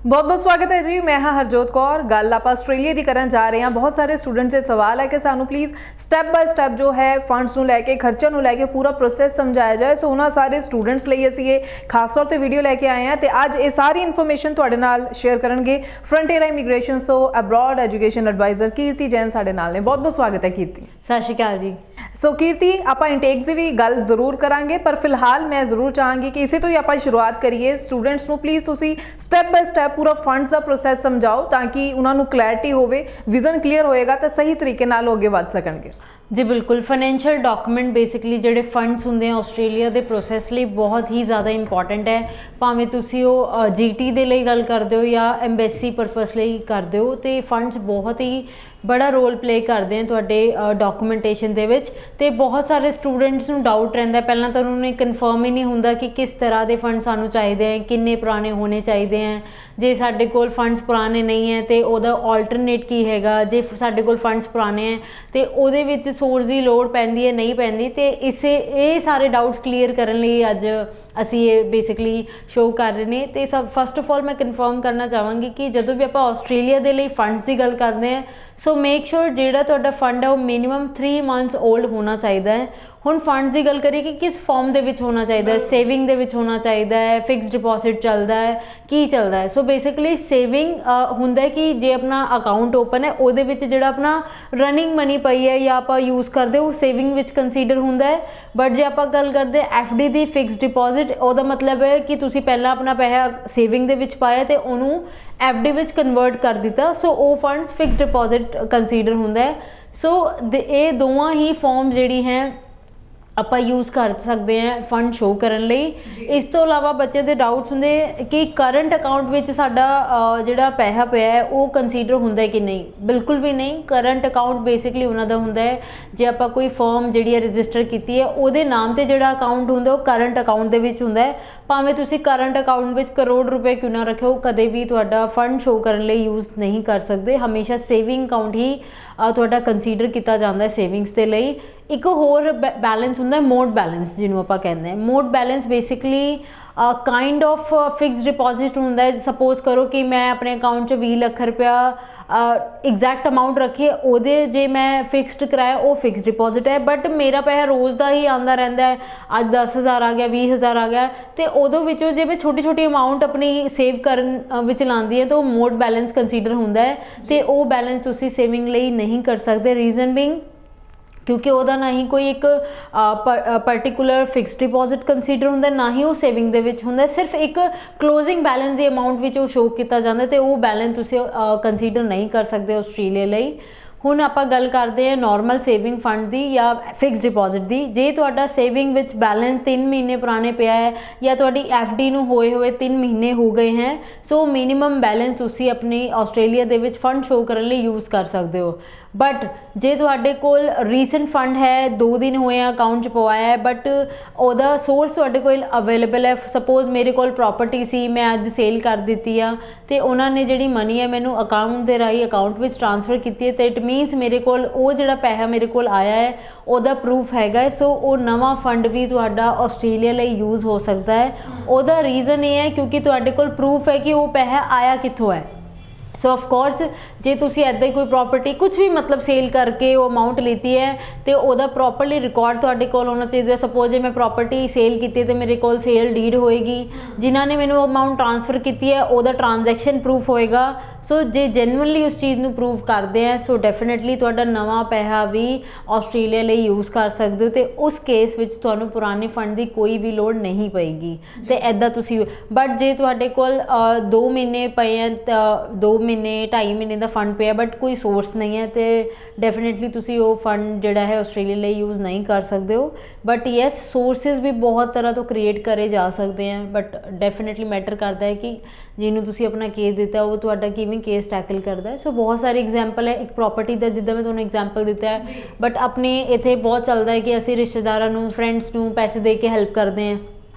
बहुत बहुत स्वागत है जी। मैं हाँ हरजोत कौर। गल आप आस्ट्रेलिया की करन जा रहे हैं। बहुत सारे स्टूडेंट से सवाल है कि सानू प्लीज़ स्टैप बाय स्टैप जो है फंड्स नूं लैके खर्चा नूं लैके पूरा प्रोसैस समझाया जाए। सो उन्होंने सारे स्टूडेंट्स लिए असीं ये खास तौर पर वीडियो लैके आए हैं तो अज ये सारी इन्फॉर्मेशन तुहाडे नाल शेयर करनगे फ्रंटियर इमीग्रेशन तो अब्रॉड एजुकेशन एडवाइजर कीर्ति जैन साडे नाल ने। बहुत बहुत स्वागत है कीर्ति। सत श्री अकाल जी। सो कीर्ति आप इंटेक से भी गल जरूर करांगे पर फिलहाल मैं जरूर चाहांगी कि इसे तो ही आप शुरुआत करिए। स्टूडेंट्स नूं प्लीज़ तुसीं स्टैप बाय स्टैप पूरा फंड्स का प्रोसैस समझाओ ताकि उन्होंने क्लैरिटी होवे, विजन क्लीयर होएगा तो सही तरीके नाल अगे वध सकणगे। जी बिल्कुल। फाइनैंशियल डॉक्यूमेंट बेसिकली ਜਿਹੜੇ फंड्स ਹੁੰਦੇ ਆ ਆਸਟ੍ਰੇਲੀਆ ਦੇ ਪ੍ਰੋਸੈਸ ਲਈ ਬਹੁਤ ਹੀ ਜ਼ਿਆਦਾ ਇੰਪੋਰਟੈਂਟ ਹੈ। ਭਾਵੇਂ ਤੁਸੀਂ ਉਹ ਜੀਟੀ ਦੇ ਲਈ ਗੱਲ ਕਰਦੇ ਹੋ ਜਾਂ ਐਮਬੈਸੀ ਪਰਪਸ ਲਈ ਕਰਦੇ ਹੋ ਤੇ ਫੰਡਸ ਬਹੁਤ ਹੀ बड़ा रोल प्ले करते हैं तुहाडे डॉक्यूमेंटेशन दे विच। ते बहुत सारे स्टूडेंट्स नूं डाउट रहिंदा पहलां तां उन्होंने कन्फर्म ही नहीं हुंदा कि किस तरह के फंड सानूं चाहिए हैं, किन्ने पुराने होने चाहिए हैं। जे साडे कोल फंड्स पुराने नहीं है तो उहदा ऑल्टरनेट की हैगा। जे साडे कोल फंड्स पुराने हैं तो उहदे विच सोर्स की लोड़ पैंदी है नहीं पैंदी। तो इसे ये सारे डाउट्स क्लीयर करने लई अज असी ये बेसिकली शो कर रहे हैं। तो सब फस्ट ऑफ ऑल मैं कन्फर्म करना चाहांगी कि जदों भी आपां आस्ट्रेलिया दे लई फंड्स की गल करते हैं सो मेक श्योर जिहड़ा तुहाडा फंड है वो मिनिमम 3 मंथ्स ओल्ड होना चाहिए है। हुण फंड्स की गल करिए कि किस फॉर्म दे विच होना चाहिए, सेविंग दे विच होना चाहिए है, फिक्स डिपॉजिट चलता है, की चलता है। सो बेसिकली सेविंग हुंदा है कि जे अपना अकाउंट ओपन है उहदे विच जिहड़ा अपना रनिंग मनी पई है या आपां यूज़ करदे वो सेविंग विच कंसीडर हुंदा है। बट जे आपां गल करदे एफडी दी फिक्स डिपॉजिट उहदा मतलब है कि तुसीं पहलां अपना पैसा सेविंग दे विच पाया ते उहनूं एफडी विच कन्वर्ट कर दिता। सो वो फंड्स फिक्स डिपॉजिट कंसीडर हुंदा है। सो ये दोवां ही फॉर्म जिहड़ी हैं ਆਪਾਂ यूज़ कर सकते हैं फंड शो करने लई। इस तो इलावा बच्चे के डाउट्स होंगे कि करंट अकाउंट में साडा जिहड़ा पैसा पिया है वो कंसीडर हुंदा है कि नहीं। बिल्कुल भी नहीं। करंट अकाउंट बेसिकली उन्होंने हुंदा है जे आपां कोई फर्म जिहड़ी रजिस्टर की है उहदे नाम ते जिहड़ा अकाउंट हुंदा वो करंट अकाउंट दे विच हुंदा है। भावें तुसीं करंट अकाउंट में करोड़ रुपए क्यों ना रखो कदे भी तुहाडा फंड शो करने लई यूज़ नहीं कर सकते। हमेशा सेविंग अकाउंट ही तुहाडा कंसीडर किया जाता है सेविंग्स के लिए। एक होर बैलेंस हुंदा है मोड बैलेंस जिन्हों आपां कहंदे हैं। Mode balance basically kind of fix deposit हुंदा है। सपोज करो कि मैं अपने अकाउंट च 20 लाख रुपया एग्जैक्ट अमाउंट रखिए उहदे जे मैं फिक्सड कराया वो फिक्स डिपॉजिट है। बट मेरा पैसा रोज़ का ही आता रहिंदा है। अज 10,000 आ गया, 20,000 आ गया तो उदों विचों जे मैं छोटी छोटी अमाउंट अपनी सेव करन विच लांदी है तो मोड बैलेंस कंसीडर हुंदा है। तो वो बैलेंस तुसीं सेविंग लई नहीं कर सकते। रीजन बीइंग क्योंकि वह ना ही कोई एक पर्टिकुलर फिक्स डिपॉजिट कंसीडर होंगे ना ही वो सेविंग दे विच होंदा। सिर्फ एक क्लोजिंग बैलेंस की अमाउंट विच वो शो किया जाता है तो वो बैलेंस तुसीं कंसीडर नहीं कर सकते आस्ट्रेलिया लई। हुण आपां गल करते हैं नॉर्मल सेविंग फंड की या फिक्स डिपॉजिट की। जे तुहाडा सेविंग विच बैलेंस 3 महीने पुराने पिया है या तुहाडी एफडी नूं होए हुए 3 महीने हो गए हैं सो मिनिमम बैलेंस तुसीं अपनी आस्ट्रेलिया दे विच फंड शो करने लई यूज़ कर सकते हो। बट जे तुहाडे कोल रीसेंट फंड है 2 दिन हुए अकाउंट च पवाया है बट ओदा सोर्स तुहाडे कोल अवेलेबल है। सपोज मेरे कोल प्रॉपर्टी सी मैं अज सेल कर दी आ तो उन्होंने जिहड़ी मनी है मैनू अकाउंट के राही अकाउंट में ट्रांसफर की है तो इट मीनस मेरे कोल वो जिहड़ा पैसा मेरे कोल आया है ओदा प्रूफ हैगा। सो वो नवा फंड भी तुहाडा आस्ट्रेलिया लई यूज़ हो सकता है। ओदा रीज़न ये है क्योंकि तुहाडे कोल प्रूफ है कि वो पैसा आया कित्थों है। सो ऑफ कोर्स जे तुसी ऐदा ही कोई प्रॉपर्टी कुछ भी मतलब सेल करके वो अमाउंट लीती है तो वह प्रॉपरली रिकॉर्ड तुहाडे कोल होना चाहिए। सपोज जे मैं प्रॉपर्टी सेल की तो मेरे कोल सेल डीड होएगी, जिन्होंने मैनू अमाउंट ट्रांसफर की है वह ट्रांजैक्शन प्रूफ होएगा। सो जे जेन्युइनली उस चीज़ को प्रूव करते हैं सो डेफिनेटली तुहाडा नवा पैसा भी आस्ट्रेलिया लिए यूज़ कर सकते हो तो उस केस विच तुहानू पुराने फंड की कोई भी लोड़ नहीं पेगी। तो ऐदा तुसी बट जे तुहाडे कोल 2 महीने पे हैं 2 महीने 2.5 महीने का फंड पे बट कोई सोर्स नहीं है तो डेफिनेटली तुसी वो फंड जिहड़ा है आस्ट्रेलिया लिए यूज़ नहीं कर सकते हो। बट येस सोर्सिस भी बहुत तरह तो क्रिएट करे जा सकते हैं बट डेफिनेटली मैटर करता है कि जिन्होंने तुसी अपना केस दिता वो तुहाडा किवें केस टैकल करता है। सो बहुत सारे एग्जाम्पल है। एक प्रॉपर्टी का जिद्दां मैं तुहानूं एग्जाम्पल दिता है बट अपने इत्थे बहुत चलता है कि असीं रिश्तेदारां नूं फ्रेंड्स नूं पैसे दे के हैल्प करते हैं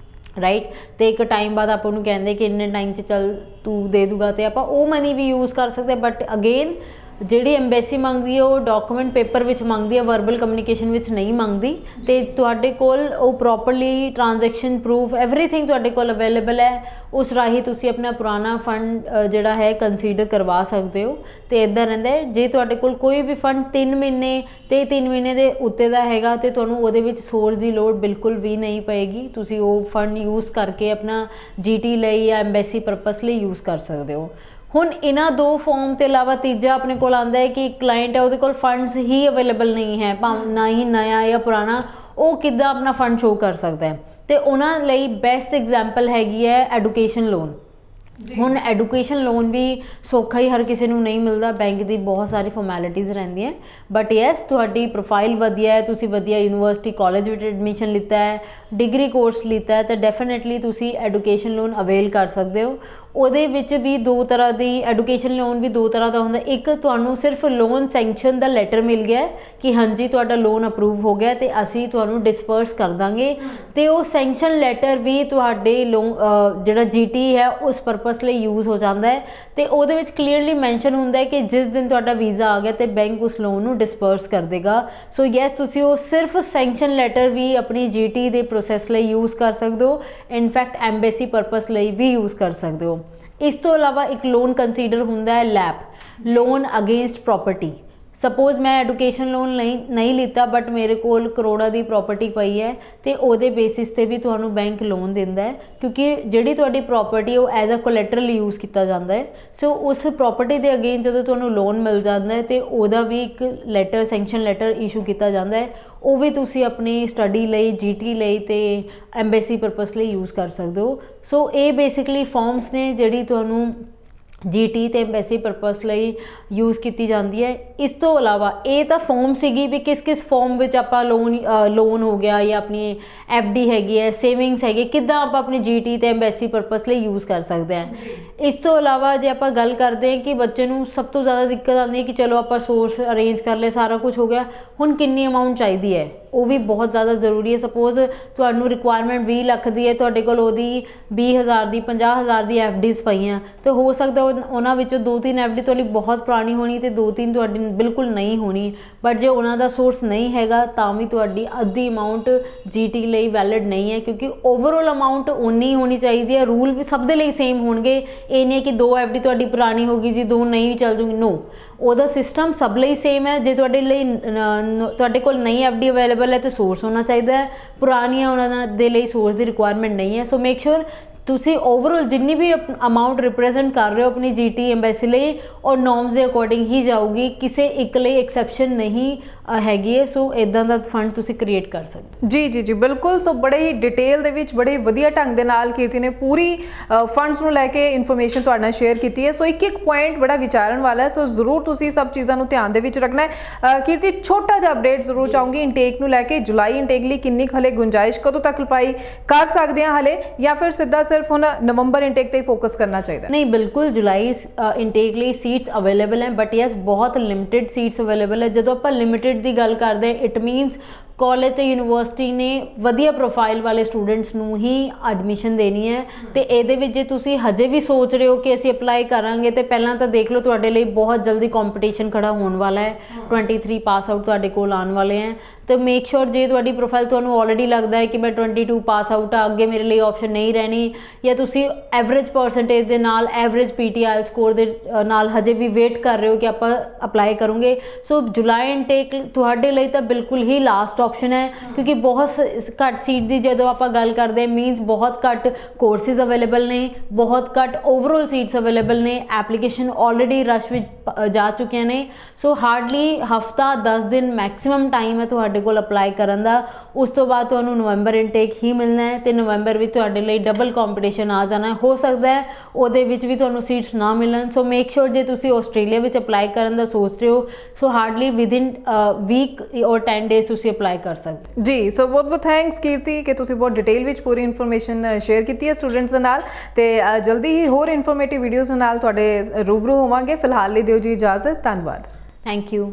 राइट। तो एक टाइम बाद आप कहते कि इन्ने टाइम चल तू दे दूगा तो आप वो मनी भी यूज़ कर सकते। बट अगेन ਜਿਹੜੀ ਐਮਬੈਸੀ ਮੰਗਦੀ ਹੈ ਉਹ ਡਾਕੂਮੈਂਟ ਪੇਪਰ ਵਿੱਚ ਮੰਗਦੀ ਹੈ, ਵਰਬਲ ਕਮਿਊਨੀਕੇਸ਼ਨ ਵਿੱਚ ਨਹੀਂ ਮੰਗਦੀ। ਤੇ ਤੁਹਾਡੇ ਕੋਲ ਉਹ ਪ੍ਰੋਪਰਲੀ ਟ੍ਰਾਂਜੈਕਸ਼ਨ ਪ੍ਰੂਫ ਐਵਰੀਥਿੰਗ ਤੁਹਾਡੇ ਕੋਲ ਅਵੇਲੇਬਲ ਹੈ, ਉਸ ਰਾਹੀਂ ਤੁਸੀਂ ਆਪਣਾ ਪੁਰਾਣਾ ਫੰਡ ਜਿਹੜਾ ਹੈ ਕੰਸੀਡਰ ਕਰਵਾ ਸਕਦੇ ਹੋ। ਤੇ ਇਦਾਂ ਰਹਿੰਦਾ ਹੈ, ਜੇ ਤੁਹਾਡੇ ਕੋਲ ਕੋਈ ਵੀ ਫੰਡ 3 ਮਹੀਨੇ ਤੇ 3 ਮਹੀਨੇ ਦੇ ਉੱਤੇ ਦਾ ਹੈਗਾ ਤੇ ਤੁਹਾਨੂੰ ਉਹਦੇ ਵਿੱਚ ਸੋਰਸ ਦੀ ਲੋੜ ਬਿਲਕੁਲ ਵੀ ਨਹੀਂ ਪਏਗੀ। ਤੁਸੀਂ ਉਹ ਫੰਡ ਯੂਜ਼ ਕਰਕੇ ਆਪਣਾ GT ਲਈ ਜਾਂ ਐਮਬੈਸੀ ਪਰਪਸ ਲਈ ਯੂਜ਼ ਕਰ ਸਕਦੇ ਹੋ। ਹੁਣ ਇਹਨਾਂ 2 ਫਾਰਮ ਤੋਂ ਇਲਾਵਾ ਤੀਜਾ ਆਪਣੇ ਕੋਲ ਆਉਂਦਾ ਹੈ ਕਿ ਕਲਾਇੰਟ ਹੈ ਉਹਦੇ ਕੋਲ ਫੰਡਸ ਹੀ ਅਵੇਲੇਬਲ ਨਹੀਂ ਹੈ, ਨਾ ਹੀ ਨया ਜਾਂ ਪੁਰਾਣਾ, ਉਹ ਕਿੱਦਾਂ ਆਪਣਾ ਫੰਡ ਸ਼ੋ ਕਰ ਸਕਦਾ ਹੈ। ਤੇ ਉਹਨਾਂ ਲਈ ਬੈਸਟ ਐਗਜ਼ਾਮਪਲ ਹੈਗੀ ਹੈ ਐਡੂਕੇਸ਼ਨ ਲੋਨ। ਹੁਣ ਐਡੂਕੇਸ਼ਨ ਲੋਨ ਵੀ ਸੌਖਾ ਹੀ ਹਰ ਕਿਸੇ ਨੂੰ ਨਹੀਂ ਮਿਲਦਾ, ਬੈਂਕ ਦੀ ਬਹੁਤ ਸਾਰੀ ਫਾਰਮੈਲਿਟੀਜ਼ ਰਹਿੰਦੀਆਂ, ਬਟ ਯੈਸ ਤੁਹਾਡੀ ਪ੍ਰੋਫਾਈਲ ਵਧੀਆ ਹੈ, ਤੁਸੀਂ ਵਧੀਆ ਯੂਨੀਵਰਸਿਟੀ ਕਾਲਜ ਵਿੱਚ ਐਡਮਿਸ਼ਨ ਲਿੱਤਾ ਹੈ, ਡਿਗਰੀ ਕੋਰਸ ਲਿੱਤਾ ਹੈ, ਤਾਂ ਡੈਫੀਨੇਟਲੀ ਤੁਸੀਂ ਐਡੂਕੇਸ਼ਨ ਲੋਨ ਅਵੇਲ ਕਰ ਸਕਦੇ ਹੋ। ਉਹਦੇ ਵਿੱਚ ਵੀ 2 ਤਰ੍ਹਾਂ ਦੀ ਐਡੂਕੇਸ਼ਨ ਲੋਨ ਵੀ 2 ਤਰ੍ਹਾਂ ਦਾ ਹੁੰਦਾ। ਇੱਕ ਤੁਹਾਨੂੰ ਸਿਰਫ ਲੋਨ ਸੈਂਕਸ਼ਨ ਦਾ ਲੈਟਰ ਮਿਲ ਗਿਆ ਕਿ ਹਾਂਜੀ ਤੁਹਾਡਾ ਲੋਨ ਅਪਰੂਵ ਹੋ ਗਿਆ ਤੇ ਅਸੀਂ ਤੁਹਾਨੂੰ ਡਿਸਪਰਸ ਕਰ ਦਾਂਗੇ, ਤੇ ਉਹ ਸੈਂਕਸ਼ਨ ਲੈਟਰ ਵੀ ਤੁਹਾਡੇ ਲੋਨ ਜਿਹੜਾ GT ਹੈ ਉਸ ਪਰਪਸ ਲਈ ਯੂਜ਼ ਹੋ ਜਾਂਦਾ ਹੈ। ਤੇ ਉਹਦੇ ਵਿੱਚ ਕਲੀਅਰਲੀ ਮੈਂਸ਼ਨ ਹੁੰਦਾ ਹੈ ਕਿ ਜਿਸ ਦਿਨ ਤੁਹਾਡਾ ਵੀਜ਼ਾ ਆ ਗਿਆ ਤੇ ਬੈਂਕ ਉਸ ਲੋਨ ਨੂੰ ਡਿਸਪਰਸ ਕਰ ਦੇਗਾ। ਸੋ ਯੈਸ ਤੁਸੀਂ ਉਹ ਸਿਰਫ ਸੈਂਕਸ਼ਨ ਲੈਟਰ ਵੀ ਆਪਣੀ GT ਦੇ ਪ੍ਰੋਸੈਸ ਲਈ ਯੂਜ਼ ਕਰ ਸਕਦੇ ਹੋ, ਇਨਫੈਕਟ ਐਮਬੈਸੀ ਪਰਪਸ ਲਈ ਵੀ ਯੂਜ਼ ਕਰ ਸਕਦੇ ਹੋ। ਇਸ ਤੋਂ ਇਲਾਵਾ ਇੱਕ ਲੋਨ ਕੰਸੀਡਰ ਹੁੰਦਾ ਹੈ LAP, loan against property. Suppose ਮੈਂ ਐਡੂਕੇਸ਼ਨ ਲੋਨ ਨਹੀਂ ਲਿੱਤਾ ਬਟ ਮੇਰੇ ਕੋਲ ਕਰੋੜਾਂ ਦੀ ਪ੍ਰੋਪਰਟੀ ਪਈ ਹੈ ਤੇ ਉਹਦੇ ਬੇਸਿਸ ਤੇ ਵੀ ਤੁਹਾਨੂੰ ਬੈਂਕ ਲੋਨ ਦਿੰਦਾ ਹੈ, ਕਿਉਂਕਿ ਜਿਹੜੀ ਤੁਹਾਡੀ ਪ੍ਰੋਪਰਟੀ ਉਹ ਐਜ਼ ਅ ਕੋਲੈਟਰਲ ਯੂਜ਼ ਕੀਤਾ ਜਾਂਦਾ ਹੈ। ਸੋ ਉਸ ਪ੍ਰੋਪਰਟੀ ਦੇ ਅਗੇਂਸਟ ਜਦੋਂ ਤੁਹਾਨੂੰ ਲੋਨ ਮਿਲ ਜਾਂਦਾ ਹੈ ਤੇ ਉਹਦਾ ਵੀ ਇੱਕ ਲੈਟਰ, ਸੈਂਕਸ਼ਨ ਲੈਟਰ ਇਸ਼ੂ ਕੀਤਾ ਜਾਂਦਾ ਹੈ, ਉਹ ਵੀ ਤੁਸੀਂ ਆਪਣੀ ਸਟੱਡੀ ਲਈ, GT ਲਈ ਤੇ ਐਮਬੈਸੀ ਪਰਪਸ ਲਈ ਯੂਜ਼ ਕਰ ਸਕਦੇ ਹੋ। ਸੋ ਇਹ ਬੇਸਿਕਲੀ ਫਾਰਮਸ ਨੇ ਜਿਹੜੀ ਤੁਹਾਨੂੰ GT ਤੇ ਐਮਬੈਸੀ ਪਰਪਸ ਲਈ ਯੂਜ਼ ਕੀਤੀ ਜਾਂਦੀ ਹੈ। ਇਸ ਤੋਂ ਇਲਾਵਾ ਇਹ ਤਾਂ ਫਾਰਮ ਸੀਗੀ ਵੀ ਕਿਸ ਫਾਰਮ ਵਿੱਚ ਆਪਾਂ ਲੋਨ ਹੋ ਗਿਆ ਜਾਂ ਆਪਣੀ FD ਹੈਗੀ ਹੈ, ਸੇਵਿੰਗਸ ਹੈਗੀ, ਕਿੱਦਾਂ ਆਪਾਂ ਆਪਣੀ GT ਤੇ ਐਮਬੈਸੀ ਪਰਪਸ ਲਈ ਯੂਜ਼ ਕਰ ਸਕਦੇ ਹਾਂ। ਇਸ ਤੋਂ ਇਲਾਵਾ ਜੇ ਆਪਾਂ ਗੱਲ ਕਰਦੇ ਹਾਂ ਕਿ ਬੱਚੇ ਨੂੰ ਸਭ ਤੋਂ ਜ਼ਿਆਦਾ ਦਿੱਕਤ ਆਉਂਦੀ ਹੈ ਕਿ ਚਲੋ ਆਪਾਂ ਸੋਰਸ ਅਰੇਂਜ ਕਰ ਲਏ, ਸਾਰਾ ਕੁਝ ਹੋ ਗਿਆ, ਹੁਣ ਕਿੰਨੀ ਅਮਾਊਂਟ ਚਾਹੀਦੀ ਹੈ, ਉਹ ਵੀ ਬਹੁਤ ਜ਼ਿਆਦਾ ਜ਼ਰੂਰੀ ਹੈ। ਸਪੋਜ਼ ਤੁਹਾਨੂੰ ਰਿਕੁਆਇਰਮੈਂਟ 20 ਲੱਖ ਦੀ ਹੈ, ਤੁਹਾਡੇ ਕੋਲ ਉਹਦੀ 20,000 ਦੀ 50,000 ਦੀ FDs ਪਈਆਂ, ਤੇ ਹੋ ਸਕਦਾ ਉਹਨਾਂ ਵਿੱਚੋਂ 2-3 FD ਤੁਹਾਡੀ ਬਹੁਤ ਪੁਰਾਣੀ ਹੋਣੀ ਤੇ 2-3 ਤੁਹਾਡੀ ਬਿਲਕੁਲ ਨਹੀਂ ਹੋਣੀ। ਬਟ ਜੇ ਉਹਨਾਂ ਦਾ ਸੋਰਸ ਨਹੀਂ ਹੈਗਾ ਤਾਂ ਵੀ ਤੁਹਾਡੀ ਅੱਧੀ ਅਮਾਊਂਟ GT ਲਈ ਵੈਲਿਡ ਨਹੀਂ ਹੈ, ਕਿਉਂਕਿ ਓਵਰਆਲ ਅਮਾਊਂਟ ਉਨੀ ਹੋਣੀ ਚਾਹੀਦੀ ਹੈ। ਰੂਲ ਵੀ ਸਭ ਦੇ ਲਈ ਸੇਮ ਹੋਣਗੇ, ਇਹ ਨਹੀਂ ਕਿ 2 FD ਤੁਹਾਡੀ ਪੁਰਾਣੀ ਹੋ ਗਈ ਜੀ 2 ਨਹੀਂ ਵੀ ਚੱਲ ਜੂਗੀ, ਨੋ, ਉਹਦਾ ਸਿਸਟਮ ਸਭ ਲਈ ਸੇਮ ਹੈ। ਜੇ ਤੁਹਾਡੇ ਕੋਲ ਨਈ FD ਅਵੇਲੇਬਲ ਹੈ ਤੇ ਸੋਰਸ ਹੋਣਾ ਚਾਹੀਦਾ ਹੈ, ਪੁਰਾਣੀਆਂ ਉਹਨਾਂ ਦੇ ਲਈ ਸੋਰਸ ਦੀ ਰਿਕੁਆਇਰਮੈਂਟ ਨਹੀਂ ਹੈ। ਸੋ ਮੇਕ ਸ਼ੋਰ ਤੁਸੀਂ ਓਵਰਆਲ ਜਿੰਨੀ ਵੀ ਅਮਾਊਂਟ ਰਿਪਰੈਜ਼ੈਂਟ ਕਰ ਰਹੇ ਹੋ ਆਪਣੀ GT ਐਮਬੈਸੀ ਲਈ, ਔਰ ਨੋਰਮਸ ਦੇ ਅਕੋਰਡਿੰਗ ਹੀ ਜਾਊਗੀ, ਕਿਸੇ ਇੱਕ ਲਈ ਐਕਸੈਪਸ਼ਨ ਨਹੀਂ ਹੈਗੀ ਹੈ। ਸੋ ਇਦਾਂ ਦਾ ਫੰਡ ਤੁਸੀਂ ਕ੍ਰੀਏਟ ਕਰ ਸਕਦੇ। ਜੀ ਬਿਲਕੁਲ। ਸੋ ਬੜੇ ਹੀ ਡਿਟੇਲ ਦੇ ਵਿੱਚ ਬੜੇ ਵਧੀਆ ਢੰਗ ਦੇ ਨਾਲ ਕੀਰਤੀ ਨੇ ਪੂਰੀ ਫੰਡਸ ਨੂੰ ਲੈ ਕੇ ਇਨਫੋਰਮੇਸ਼ਨ ਤੁਹਾਡੇ ਨਾਲ ਸ਼ੇਅਰ ਕੀਤੀ ਹੈ। ਸੋ ਇੱਕ ਪੁਆਇੰਟ ਬੜਾ ਵਿਚਾਰਨ ਵਾਲਾ ਹੈ, ਸੋ ਜ਼ਰੂਰ ਤੁਸੀਂ ਸਭ ਚੀਜ਼ਾਂ ਨੂੰ ਧਿਆਨ ਦੇ ਵਿੱਚ ਰੱਖਣਾ ਹੈ। ਕੀਰਤੀ ਛੋਟਾ ਜਿਹਾ ਅਪਡੇਟ ਜ਼ਰੂਰ ਚਾਹੂੰਗੀ ਇਨਟੇਕ ਨੂੰ ਲੈ ਕੇ, ਜੁਲਾਈ ਇਨਟੇਕ ਲਈ ਕਿੰਨੀ ਹਲੇ ਗੁੰਜਾਇਸ਼, ਕਦੋਂ ਤੱਕ ਅਪਲਾਈ ਕਰ ਸਕਦੇ ਹਾਂ ਹਲੇ, ਜਾਂ ਫਿਰ ਸਿੱਧਾ ਸਿਰਫ ਹੁਣ ਨਵੰਬਰ ਇਨਟੇਕ ਤੇ ਫੋਕਸ ਕਰਨਾ ਚਾਹੀਦਾ? ਨਹੀਂ, ਬਿਲਕੁਲ ਜੁਲਾਈ ਇਨਟੇਕ ਲਈ ਸੀਟਸ ਅਵੇਲੇਬਲ ਹੈ, ਬਟ ਯੈਸ ਬਹੁਤ ਲਿਮਿਟਿਡ ਸੀਟਸ ਅਵੇਲੇਬਲ ਹੈ। ਜਦੋਂ ਆਪਾਂ ਲਿਮਿਟਿਡ ਦੀ ਗੱਲ ਕਰਦੇ ਇਟ ਮੀਨਸ ਕਾਲਜ ਤੇ ਯੂਨੀਵਰਸਿਟੀ ਨੇ ਵਧੀਆ ਪ੍ਰੋਫਾਈਲ ਵਾਲੇ ਸਟੂਡੈਂਟਸ ਨੂੰ ਹੀ ਐਡਮਿਸ਼ਨ ਦੇਣੀ ਹੈ। ਤੇ ਇਹਦੇ ਵਿੱਚ ਜੇ ਤੁਸੀਂ ਹਜੇ ਵੀ ਸੋਚ ਰਹੇ ਹੋ ਕਿ ਅਸੀਂ ਅਪਲਾਈ ਕਰਾਂਗੇ, ਤੇ ਪਹਿਲਾਂ ਤਾਂ ਦੇਖ ਲਓ ਤੁਹਾਡੇ ਲਈ ਬਹੁਤ ਜਲਦੀ ਕੰਪੀਟੀਸ਼ਨ ਖੜਾ ਹੋਣ ਵਾਲਾ ਹੈ। 23 ਪਾਸ ਆਊਟ ਤੁਹਾਡੇ ਕੋਲ ਆਉਣ ਵਾਲੇ ਹੈ, ਤੇ ਮੇਕ ਸ਼ੋਰ ਜੇ ਤੁਹਾਡੀ ਪ੍ਰੋਫਾਈਲ ਤੁਹਾਨੂੰ ਆਲਰੇਡੀ ਲੱਗਦਾ ਹੈ ਕਿ ਮੈਂ 22 ਪਾਸ ਆਊਟ ਆ, ਅੱਗੇ ਮੇਰੇ ਲਈ ਆਪਸ਼ਨ ਨਹੀਂ ਰਹਿਣੀ, ਜਾਂ ਤੁਸੀਂ ਐਵਰੇਜ ਪਰਸੈਂਟੇਜ ਦੇ ਨਾਲ, ਐਵਰੇਜ PTIL ਸਕੋਰ ਦੇ ਨਾਲ ਹਜੇ ਵੀ ਵੇਟ ਕਰ ਰਹੇ ਹੋ ਕਿ ਆਪਾਂ ਅਪਲਾਈ ਕਰੂੰਗੇ, ਸੋ ਜੁਲਾਈ ਇਨਟੇਕ ਤੁਹਾਡੇ ਲਈ ਤਾਂ ਬਿਲਕੁਲ ਹੀ ਲਾਸਟ ਆਪਸ਼ਨ ਹੈ। ਕਿਉਂਕਿ ਬਹੁਤ ਘੱਟ ਸੀਟ ਦੀ ਜਦੋਂ ਆਪਾਂ ਗੱਲ ਕਰਦੇ ਹਾਂ ਮੀਨਸ ਬਹੁਤ ਘੱਟ ਕੋਰਸਿਸ ਅਵੇਲੇਬਲ ਨੇ, ਬਹੁਤ ਘੱਟ ਓਵਰਆਲ ਸੀਟਸ ਅਵੇਲੇਬਲ ਨੇ, ਐਪਲੀਕੇਸ਼ਨ ਆਲਰੇਡੀ ਰਸ਼ ਵਿੱਚ ਜਾ ਚੁੱਕੀਆਂ ਨੇ। ਸੋ ਹਾਰਡਲੀ ਹਫਤਾ 10 ਦਿਨ ਮੈਕਸਿਮਮ ਟਾਈਮ ਹੈ ਤੁਹਾਡੇ ਕੋਲ ਅਪਲਾਈ ਕਰਨ ਦਾ। ਉਸ ਤੋਂ ਬਾਅਦ ਤੁਹਾਨੂੰ ਨਵੰਬਰ ਇਨਟੇਕ ਹੀ ਮਿਲਣਾ ਹੈ, ਤੇ ਨਵੰਬਰ ਵਿੱਚ ਤੁਹਾਡੇ ਲਈ ਡਬਲ ਕੰਪੀਟੀਸ਼ਨ ਆ ਜਾਣਾ ਹੈ। ਹੋ ਸਕਦਾ ਹੈ ਉਹਦੇ ਵਿੱਚ ਵੀ ਤੁਹਾਨੂੰ ਸੀਟਸ ਨਾ ਮਿਲਣ। ਸੋ ਮੇਕ ਸ਼ੋਰ ਜੇ ਤੁਸੀਂ ਆਸਟ੍ਰੇਲੀਆ ਵਿੱਚ ਅਪਲਾਈ ਕਰਨ ਦਾ ਸੋਚ ਰਹੇ ਹੋ, ਸੋ ਹਾਰਡਲੀ ਵਿਦਿਨ ਵੀਕ ਔਰ 10 ਡੇਜ਼ ਤੁਸੀਂ ਅਪਲਾਈ ਕਰ ਸਕਦੇ ਜੀ। ਸੋ ਬਹੁਤ ਥੈਂਕਸ ਕੀਰਤੀ ਕਿ ਤੁਸੀਂ ਬਹੁਤ ਡਿਟੇਲ ਵਿੱਚ ਪੂਰੀ ਇਨਫੋਰਮੇਸ਼ਨ ਸ਼ੇਅਰ ਕੀਤੀ ਹੈ ਸਟੂਡੈਂਟਸ ਦੇ ਨਾਲ, ਤੇ ਜਲਦੀ ਹੀ ਹੋਰ ਇਨਫੋਰਮੇਟਿਵ ਵੀਡੀਓਜ਼ ਨਾਲ ਤੁਹਾਡੇ ਰੂਬਰੂ ਹੋਵਾਂਗੇ। ਫਿਲਹਾਲ ਲਈ ਦਿਓ ਜੀ ਇਜਾਜ਼ਤ, ਧੰਨਵਾਦ। Thank you.